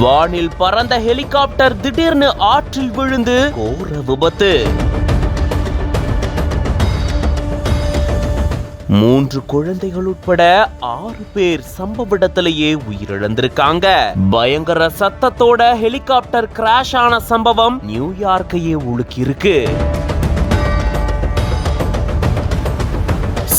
வானில் பறந்த ஹெலிகாப்டர் திடீர்னு ஆற்றில் விழுந்து கோர விபத்து. 3 குழந்தைகள் உட்பட 6 பேர் சம்பவ இடத்திலேயே உயிரிழந்திருக்காங்க. பயங்கர சத்தத்தோட ஹெலிகாப்டர் கிராஷ் ஆன சம்பவம் நியூயார்க்கையே உலுக்கியிருக்கு.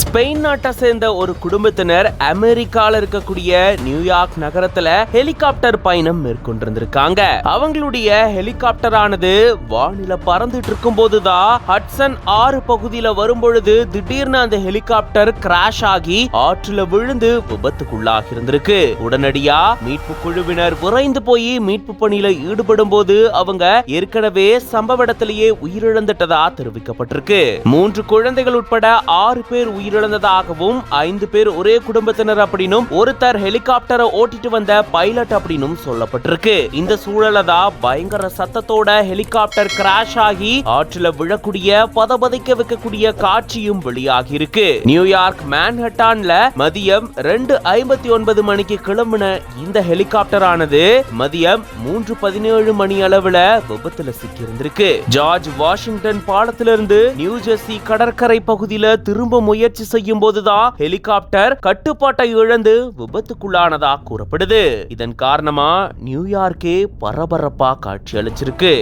ஸ்பெயின் நாட்டை சேர்ந்த ஒரு குடும்பத்தினர் அமெரிக்கால இருக்கக்கூடிய நியூயார்க் நகரத்துல ஹெலிகாப்டர் பயணம் மேற்கொண்டிருந்திருக்காங்க. அவங்களுடைய ஹெலிகாப்டர் ஆனது வானில பறந்துட்டு இருக்கும் போதுதான் ஹட்சன் ஆறு பகுதியில வரும்பொழுது திடீர்னு அந்த ஹெலிகாப்டர் கிராஷ் ஆகி ஆற்றுல விழுந்து விபத்துக்குள்ளாகி இருந்திருக்கு. உடனடியா மீட்பு குழுவினர் விரைந்து போய் மீட்பு பணியில ஈடுபடும் போது அவங்க ஏற்கனவே சம்பவ இடத்திலேயே உயிரிழந்துட்டதா தெரிவிக்கப்பட்டிருக்கு. 3 குழந்தைகள் உட்பட 6 பேர் உயிரிழந்ததாகவும் 5 பேர் ஒரே குடும்பத்தினர் அப்படின்னும் ஒருத்தர் ஹெலிகாப்டரை ஓட்டிட்டு வந்த பைலட் அப்படின்னும் சொல்லப்பட்டிருக்கு. இந்த சூழல தான் பயங்கர சத்தத்தோட ஹெலிகாப்டர் கிராஷ் ஆகி ஆற்றில விழக்கூடிய பதபதைக்க வைக்கக்கூடிய காட்சியும் வெளியாகி இருக்கு. நியூயார்க் மேன்ஹட்டான்ல மதியம் 2:59 மணிக்கு கிளம்பின இந்த ஹெலிகாப்டர் ஆனது மதியம் 3:17 மணி அளவுல விபத்துல சிக்கியிருந்திருக்கு. ஜார்ஜ் வாஷிங்டன் பாலத்திலிருந்து நியூ ஜெர்சி கடற்கரை பகுதியில திரும்ப முயற்சி செய்யும் போதுதான் ஹெலிகாப்டர் கட்டுப்பாட்டை இழந்து விபத்துக்குள்ளானதா கூறப்படுது. இதன் காரணமா நியூயார்க்கே பரபரப்பா காட்சி அளிச்சிருக்கு.